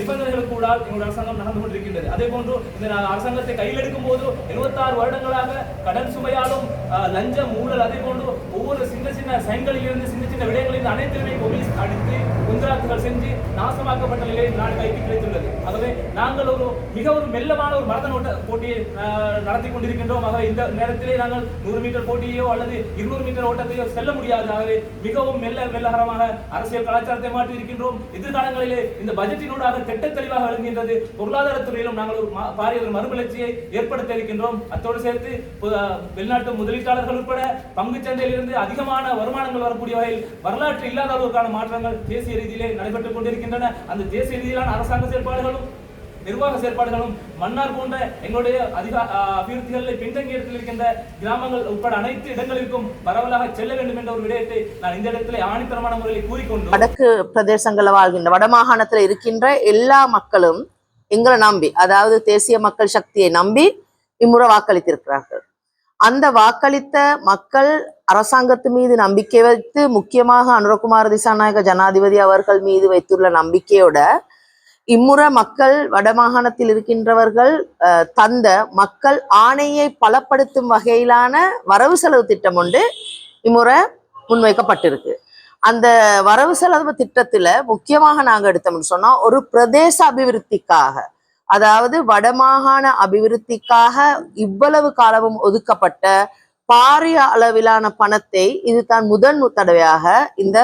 நிபந்தனைகளுக்கு கூட எங்களுடைய அரசாங்கம் நடந்து கொண்டிருக்கின்றது. அதே போன்று இந்த அரசாங்கத்தை கையில் எடுக்கும் போது 76 வருடங்களாக கடன் சுமையாலும் லஞ்சம் ஊழல் அதே போன்று ஒவ்வொரு சின்ன சின்ன சைன்களிலிருந்து சின்ன சின்ன விடயங்களிலிருந்து அனைத்துமே போலீஸ் அடித்து குந்தராத்துகள் செஞ்சு நாசமாக்கப்பட்ட நிலையில் நாடு கைக்கு கிடைத்துள்ளது. ஆகவே நாங்கள் மிக மெல்லமான ஒரு மரதன் போட்டியை நடத்தி கொண்டிருக்கின்றோம். ஆகவே இந்த நேரத்திலே நாங்கள் 100 மீட்டர் போட்டியோ அல்லது 200 மீட்டர் ஓட்டத்தையோ செல்ல முடியாது. ஆகவே மிகவும் மெல்லகரமாக அரசியல் கலாச்சாரத்தை மாற்றி இருக்கின்றோம். எதிர்காலங்களிலே இந்த பட்ஜெட்டினூடாக திட்ட தெளிவாக விளங்குகின்றது. பொருளாதாரத்துறையிலும் நாங்கள் ஒரு பாரிய ஒரு மறுமலர்ச்சியை ஏற்படுத்த இருக்கின்றோம். அத்தோடு சேர்த்து வெளிநாட்டு முதலீட்டாளர்கள் உட்பட பங்கு சந்தையிலிருந்து அதிகமான வருமானங்கள் வரக்கூடிய வகையில் வரலாற்று இல்லாத அளவுக்கான மாற்றங்கள் தேசிய ரீதியிலே நடைபெற்றுக் கொண்டிருக்கின்றன. அந்த தேசிய ரீதியிலான அரசாங்க செயற்பாடுகளும் நிர்வாக செயற்பாடுகளும் மன்னார் போன்ற எங்களுடைய அபிவிருத்திகளில் பின்தங்கிய இடத்தில் இருக்கின்ற கிராமங்கள் உட்பட அனைத்து இடங்களுக்கும் பரவலாக செல்ல வேண்டும் என்ற ஒரு விடயத்தை நான் இந்த இடத்துல ஆணித்தரமான முறையில் கூறிக்கொண்டு வடக்கு பிரதேசங்களில் வாழ்கின்ற வடமாகாணத்தில் இருக்கின்ற எல்லா மக்களும் எங்களை நம்பி, அதாவது தேசிய மக்கள் சக்தியை நம்பி இம்முறை வாக்களித்திருக்கிறார்கள். அந்த வாக்களித்த மக்கள் அரசாங்கத்து மீது நம்பிக்கை வைத்து, முக்கியமாக அனுரகுமார திசாநாயக ஜனாதிபதி அவர்கள் மீது வைத்துள்ள நம்பிக்கையோட இம்முறை மக்கள் வடமாகாணத்தில் இருக்கின்றவர்கள் தந்த மக்கள் ஆணையை பலப்படுத்தும் வகையிலான வரவு செலவு திட்டம் ஒன்று இம்முறை முன்வைக்கப்பட்டிருக்கு. அந்த வரவு செலவு திட்டத்துல முக்கியமாக நாங்க எடுத்தோம்னு சொன்னா ஒரு பிரதேச அபிவிருத்திக்காக, அதாவது வடமாகாண அபிவிருத்திக்காக இவ்வளவு காலமும் ஒதுக்கப்பட்ட பாரிய அளவிலான பணத்தை இதுதான் முதன் தடவையாக இந்த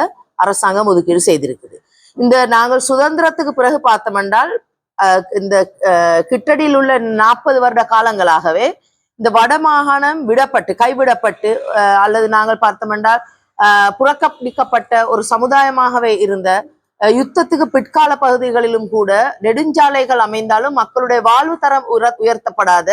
அரசாங்கம் ஒதுக்கீடு செய்திருக்குது. இந்த நாங்கள் சுதந்திரத்துக்கு பிறகு பார்த்தோம்னால் இந்த கிட்டடியில் உள்ள 40 வருட காலங்களாகவே இந்த வடமாகாணம் கைவிடப்பட்டு அல்லது நாங்கள் பார்த்தோம்னால் புறக்கணிக்கப்பட்ட ஒரு சமுதாயமாகவே இருந்த, யுத்தத்துக்கு பிற்கால பகுதிகளிலும் கூட நெடுஞ்சாலைகள் அமைந்தாலும் மக்களுடைய வாழ்வு தரம் உயர்த்தப்படாத,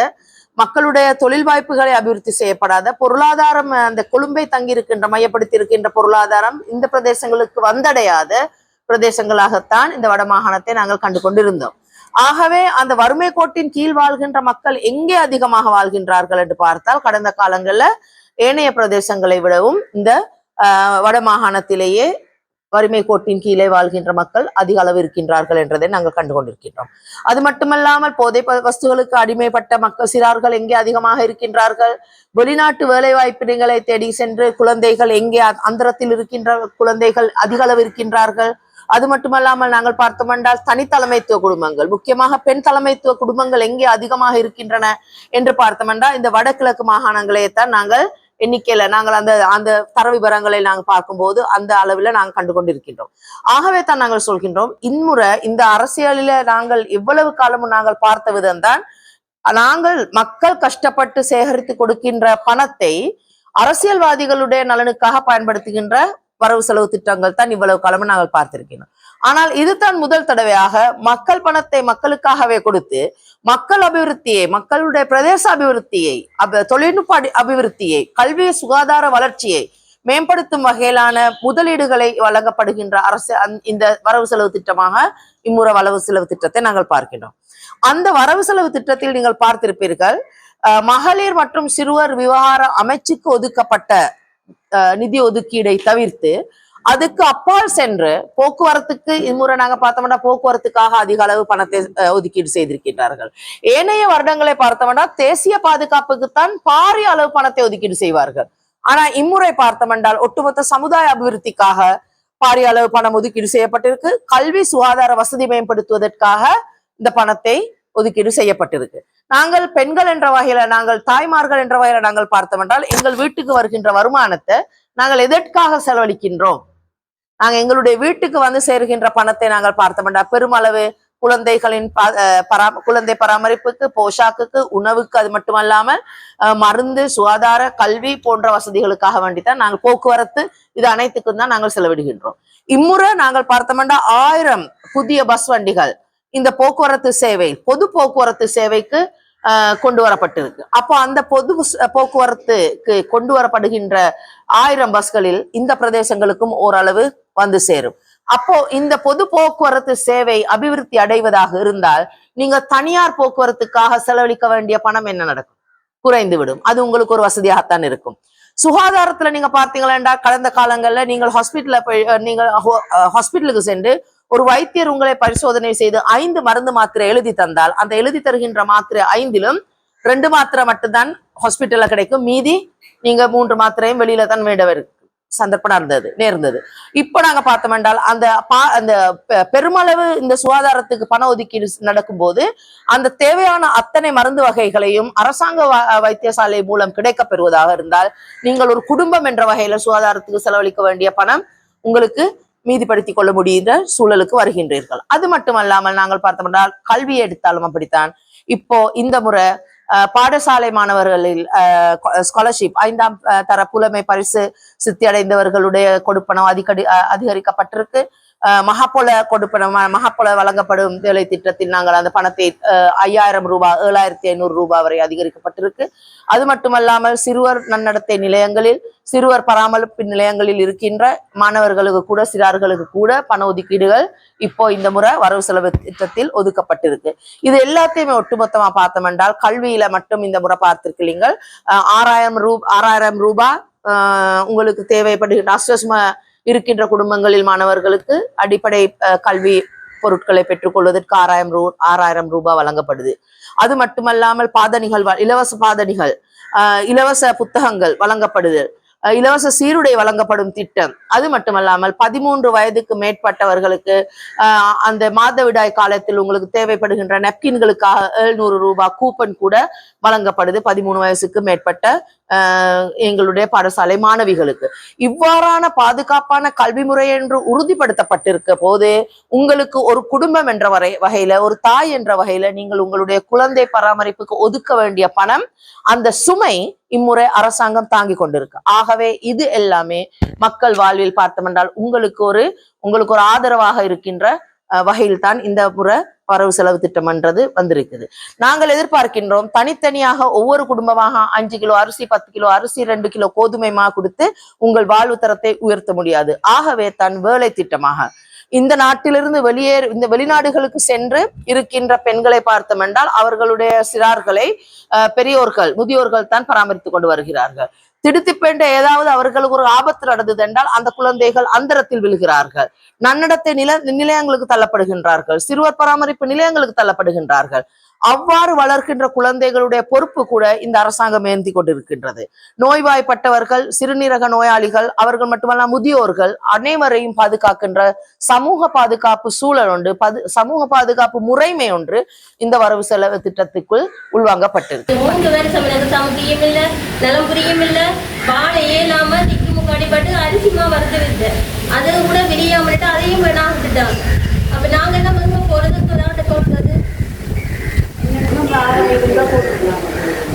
மக்களுடைய தொழில் வாய்ப்புகளை அபிவிருத்தி செய்யப்படாத, பொருளாதாரம் அந்த கொழும்பை தங்கியிருக்கின்ற மையப்படுத்தி இருக்கின்ற பொருளாதாரம் இந்த பிரதேசங்களுக்கு வந்தடையாத பிரதேசங்களாகத்தான் இந்த வடமாகாணத்தை நாங்கள் கண்டு கொண்டிருந்தோம். ஆகவே அந்த வறுமை கோட்டின் கீழ் வாழ்கின்ற மக்கள் எங்கே அதிகமாக வாழ்கின்றார்கள் என்று பார்த்தால் கடந்த காலங்கள்ல ஏனைய பிரதேசங்களை விடவும் இந்த வடமாகாணத்திலேயே வறுமை கோட்டின் கீழே வாழ்கின்ற மக்கள் அதிக அளவு இருக்கின்றார்கள் என்றதை நாங்கள் கண்டு கொண்டிருக்கின்றோம். அது மட்டுமல்லாமல் போதை வஸ்துகளுக்கு அடிமைப்பட்ட மக்கள் சிறார்கள் எங்கே அதிகமாக இருக்கின்றார்கள், வெளிநாட்டு வேலை வாய்ப்பினைகளை தேடி சென்று குழந்தைகள் எங்கே அந்தரத்தில் இருக்கின்ற குழந்தைகள் அதிக அளவு இருக்கின்றார்கள். அது மட்டுமல்லாமல் நாங்கள் பார்த்தோமென்றால் தனித்தலைமைத்துவ குடும்பங்கள், முக்கியமாக பெண் தலைமைத்துவ குடும்பங்கள் எங்கே அதிகமாக இருக்கின்றன என்று பார்த்தோமென்றால் இந்த வடகிழக்கு மாகாணங்களைத்தான் நாங்கள் எண்ணிக்கையில நாங்கள் அந்த தர விவரங்களை நாங்கள் பார்க்கும்போது அந்த அளவில் நாங்கள் கண்டு கொண்டிருக்கின்றோம். ஆகவே தான் நாங்கள் சொல்கின்றோம், இம்முறை இந்த அரசியலில நாங்கள் இவ்வளவு காலமும் நாங்கள் பார்த்த விதம்தான், நாங்கள் மக்கள் கஷ்டப்பட்டு சேகரித்து கொடுக்கின்ற பணத்தை அரசியல்வாதிகளுடைய நலனுக்காக பயன்படுத்துகின்ற வரவு செலவு திட்டங்கள் தான் இவ்வளவு காலமும் நாங்கள் பார்த்திருக்கிறோம். ஆனால் இதுதான் முதல் தடவையாக மக்கள் பணத்தை மக்களுக்காகவே கொடுத்து மக்கள் அபிவிருத்தியை, மக்களுடைய பிரதேச அபிவிருத்தியை, தொழில்நுட்ப அபிவிருத்தியை, கல்வி சுகாதார வளர்ச்சியை மேம்படுத்தும் வகையிலான முதலீடுகளை வழங்கப்படுகின்ற அரசு இந்த வரவு செலவு திட்டமாக இம்முறை வரவு செலவு திட்டத்தை நாங்கள் பார்க்கிறோம். அந்த வரவு செலவு திட்டத்தில் நீங்கள் பார்த்திருப்பீர்கள், மகளிர் மற்றும் சிறுவர் விவகார அமைச்சுக்கு ஒதுக்கப்பட்ட நிதி ஒதுக்கீடை தவிர்த்து அதுக்கு அப்பால் சென்று போக்குவரத்துக்கு இம்முறை நாங்க பார்த்தோம்னா போக்குவரத்துக்காக அதிக அளவு பணத்தை ஒதுக்கீடு செய்திருக்கின்றார்கள். ஏனைய வருடங்களை பார்த்தோம்னா தேசிய பாதுகாப்புக்குத்தான் பாரிய அளவு பணத்தை ஒதுக்கீடு செய்வார்கள். ஆனா இம்முறை பார்த்தோம்னால் ஒட்டுமொத்த சமுதாய அபிவிருத்திக்காக பாரிய அளவு பணம் ஒதுக்கீடு செய்யப்பட்டிருக்கு. கல்வி சுகாதார வசதி மேம்படுத்துவதற்காக இந்த பணத்தை ஒதுக்கீடு செய்யப்பட்டிருக்கு. நாங்கள் பெண்கள் என்ற வகையில, நாங்கள் தாய்மார்கள் என்ற வகையில நாங்கள் பார்த்தோம் என்றால் எங்கள் வீட்டுக்கு வருகின்ற வருமானத்தை நாங்கள் எதற்காக செலவழிக்கின்றோம், நாங்க எங்களுடைய வீட்டுக்கு வந்து சேர்கின்ற பணத்தை நாங்கள் பார்த்தோம் என்றால் பெருமளவு குழந்தைகளின் குழந்தை பராமரிப்புக்கு, போஷாக்குக்கு, உணவுக்கு, அது மட்டுமல்லாமல் மருந்து, சுகாதார, கல்வி போன்ற வசதிகளுக்காக வேண்டித்தான் நாங்கள் போக்குவரத்து இது அனைத்துக்கும் தான் நாங்கள் செலவிடுகின்றோம். இம்முறை நாங்கள் பார்த்தோம்னா 1000 புதிய பஸ் வண்டிகள் இந்த போக்குவரத்து சேவை, பொது போக்குவரத்து சேவைக்கு கொண்டு வரப்பட்டிருக்கு. அப்போ அந்த பொது போக்குவரத்துக்கு கொண்டு வரப்படுகின்ற 1000 பஸ்களில் இந்த பிரதேசங்களுக்கும் ஓரளவு வந்து சேரும். அப்போ இந்த பொது போக்குவரத்து சேவை அபிவிருத்தி அடைவதாக இருந்தால் நீங்க தனியார் போக்குவரத்துக்காக செலவழிக்க வேண்டிய பணம் என்ன நடக்கும்? குறைந்து விடும். அது உங்களுக்கு ஒரு வசதியாகத்தான் இருக்கும். சுகாதாரத்துல நீங்க பார்த்தீங்களா, கடந்த காலங்கள்ல நீங்கள் ஹாஸ்பிட்டலுக்கு சென்று ஒரு வைத்தியர் உங்களை பரிசோதனை செய்து 5 மருந்து மாத்திரை எழுதி தந்தால் அந்த எழுதி தருகின்ற மாத்திரை 5லும் 2 மாத்திரை மட்டும்தான் ஹாஸ்பிட்டல்ல கிடைக்கும், மீதி நீங்க 3 மாத்திரையும் வெளியில தான் வேண்ட சந்தர்ப்பம் நேர்ந்தது. இப்ப நாங்க பார்த்தோம் என்றால் அந்த பெருமளவு இந்த சுகாதாரத்துக்கு பண ஒதுக்கீடு நடக்கும் போது அந்த தேவையான அத்தனை மருந்து வகைகளையும் அரசாங்க வைத்தியசாலை மூலம் கிடைக்க பெறுவதாக இருந்தால் நீங்கள் ஒரு குடும்பம் என்ற வகையில சுகாதாரத்துக்கு செலவழிக்க வேண்டிய பணம் உங்களுக்கு மீதிப்படுத்திக் கொள்ள முடிகின்ற சூழலுக்கு வருகின்றீர்கள். அது மட்டுமல்லாமல் நாங்கள் பார்த்தோம் என்றால் கல்வியை எடுத்தாலும் அப்படித்தான். இப்போ இந்த முறை பாடசாலை மாணவர்களில் ஸ்காலர்ஷிப் 5ஆம் தர புலமை பரிசு சித்தி அடைந்தவர்களுடைய கொடுப்பனம் அதிகரிக்கப்பட்டிருக்கு. மகாபொல வழங்கப்படும் வேலை திட்டத்தில் நாங்கள் அந்த பணத்தை 5000 ரூபாய் 7500 ரூபாய் வரை அதிகரிக்கப்பட்டிருக்கு. அது மட்டுமல்லாமல் சிறுவர் நன்னடத்தை நிலையங்களில் சிறுவர் பராமரிப்பு நிலையங்களில் இருக்கின்ற மாணவர்களுக்கு கூட சிறார்களுக்கு கூட பண ஒதுக்கீடுகள் இப்போ இந்த முறை வரவு செலவு திட்டத்தில் ஒதுக்கப்பட்டிருக்கு. இது எல்லாத்தையுமே ஒட்டுமொத்தமா பார்த்தோம் என்றால் கல்வியில மட்டும் இந்த முறை பார்த்திருக்கீங்கள் 6000 ரூபாய் உங்களுக்கு தேவைப்படுகின்ற அஸ்வஸ்ம இருக்கின்ற குடும்பங்களில் மாணவர்களுக்கு அடிப்படை கல்வி பொருட்களை பெற்றுக்கொள்வதற்கு 6000 ரூபாய் வழங்கப்படுது. அது மட்டுமல்லாமல் பாதணிகள், இலவச பாதணிகள், இலவச புத்தகங்கள் வழங்கப்படுது, இலவச சீருடை வழங்கப்படும் திட்டம். அது மட்டுமல்லாமல் 13 வயதுக்கு மேற்பட்டவர்களுக்கு அந்த மாதவிடாய் காலத்தில் உங்களுக்கு தேவைப்படுகின்ற நெப்கின்களுக்காக 700 ரூபாய் கூப்பன் கூட வழங்கப்படுது 13 வயசுக்கு மேற்பட்ட எங்களுடைய பாடசாலை மாணவிகளுக்கு. இவ்வாறான பாதுகாப்பான கல்வி முறை என்று உறுதிப்படுத்தப்பட்டிருக்க போது உங்களுக்கு ஒரு குடும்பம் என்ற வகையில ஒரு தாய் என்ற வகையில நீங்கள் உங்களுடைய குழந்தை பராமரிப்புக்கு ஒதுக்க வேண்டிய பணம் அந்த சுமை இம்முறை அரசாங்கம் தாங்கி கொண்டிருக்கு. ஆகவே இது எல்லாமே மக்கள் வாழ்வில் பார்த்தோம்னால் உங்களுக்கு ஒரு ஆதரவாக இருக்கின்ற வகையில் தான் இந்த முறை வரவு செலவு திட்டம் என்றது வந்திருக்குது. நாங்கள் எதிர்பார்க்கின்றோம் தனித்தனியாக ஒவ்வொரு குடும்பமாக 5 கிலோ அரிசி 10 கிலோ அரிசி 2 கிலோ கோதுமை மா கொடுத்து உங்கள் வாழ்வு தரத்தை உயர்த்த முடியாது. ஆகவே தான் வேலை திட்டமாக இந்த நாட்டிலிருந்து இந்த வெளிநாடுகளுக்கு சென்று இருக்கின்ற பெண்களை பார்த்தோம் என்றால் அவர்களுடைய சிறார்களை பெரியோர்கள் முதியோர்கள் தான் பராமரித்துக் கொண்டு வருகிறார்கள். திடுத்திப்பென்ற ஏதாவது அவர்களுக்கு ஒரு ஆபத்து நடந்தது என்றால் அந்த குழந்தைகள் அந்தரத்தில் விழுகிறார்கள், நன்னடத்தை நிலையங்களுக்கு தள்ளப்படுகின்றார்கள், சிறுவர் பராமரிப்பு நிலையங்களுக்கு தள்ளப்படுகின்றார்கள். அவ்வாறு வளர்க்கின்ற குழந்தைகளுடைய பொறுப்பு கூட இந்த அரசாங்கம் ஏந்தி கொண்டிருக்கின்றது. நோய்வாய்ப்பட்டவர்கள், சிறுநீரக நோயாளிகள், அவர்கள் மட்டுமல்ல முதியோர்கள் அனைவரையும் பாதுகாக்கின்ற சமூக பாதுகாப்பு சூழல் ஒன்று, சமூக பாதுகாப்பு முறைமை ஒன்று இந்த வரவு செலவு திட்டத்துக்குள் உள்வாங்கப்பட்டிருக்கு. 3 வருஷம் எனக்கு சமத்தியும் இல்லை, நலம் புரியும் இல்லை, வாழ இயலாம திக்கு முக்காடிப்பட்டு அரிசிமா வருது, அதை கூட வெளியாமட்டு அதையும் வேணாங்கிட்டாங்க. அப்ப நாங்க என்ன பண்ணுவோம், போறது சொல்றது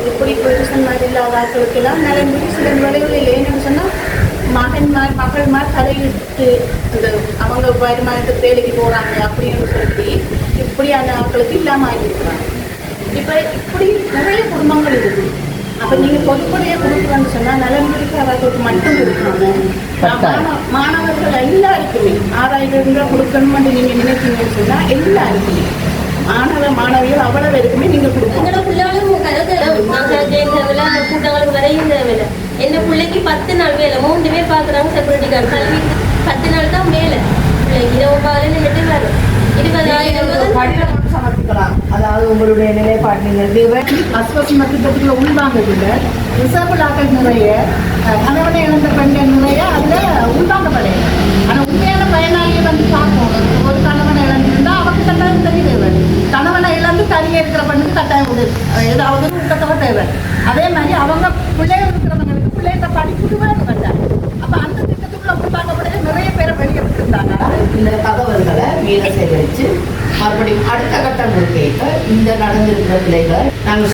இப்படி பொசிஷன் மாதிரி இல்லாத ஆட்களுக்கெல்லாம் நிறைய சில விளைவுகள் ஏன்னு சொன்னா மகள்மார் தலையிட்டு அவங்க வருமானத்துக்கு வேலைக்கு போறாங்க அப்படின்னு சொல்லி இப்படியான ஆட்களுக்கு இல்லாம ஆகிருக்கிறாங்க. இப்படி நிறைய குடும்பங்கள் இருக்கு. அப்ப நீங்க பொதுப்படையா கொடுக்குறோன்னு சொன்னா நலன்புரிக்கு அவர்களுக்கு மட்டும் கொடுக்கணும். மாணவர்கள் எல்லாருக்குமே 6000 ரூபாய் கொடுக்கணும்னு நீங்க நினைச்சீங்கன்னு சொன்னா எல்லாருக்குமே மாணவிகள் அவ்வளவு இருக்குமே நீங்க கொடுக்கணும். கூட்டங்களுக்கு வரையும் தேவையில்லை. என்ன பிள்ளைக்கு 10 நாள் வேலை, 3 பேர் பாக்குறாங்க செக்யூரிட்டி கார்டு, கல்வி 10 நாள் தான் வேலை. பிள்ளைக்கு 20 வரும் 20,000 சமர்ப்பிக்கலாம். அதாவது உங்களுடைய நிலைப்பாடு அஸ்வஸ்ம திட்டத்துக்குள்ள உள்வாங்கல ரிசர்வ்லாக்கள் நிறைய கணவனை இழந்த பெண்கள் நிறைய அதுல உள்வாங்கப்படையாது. ஆனா உண்மையான பயனாளியை வந்து பார்ப்போம். ஒரு கணவனை இழந்திருந்தா அவருக்கு கட்டாயம் தனி தேவை, கணவனை இழந்து தனியே இருக்கிற பெண்ணுக்கு கட்டாயம் ஏதாவது ஊக்கத்தொகை தேவை. அதே மாதிரி அவங்க பிள்ளைகள் இருக்கிறவங்களுக்கு பிள்ளைகிட்ட படிப்புக்கு வேணும் கட்டாயம். அப்ப அந்த திட்டத்துக்குள்ள உள்வாங்கப்படைய நிறைய பேரை வெளியே விட்டுருந்தாங்க. இந்த தகவல்களை மீள சேகரித்து மறுபடியும் அடுத்த கட்டம் கேட்க இந்த நடந்திருக்கிற நிலைகளை நாங்கள்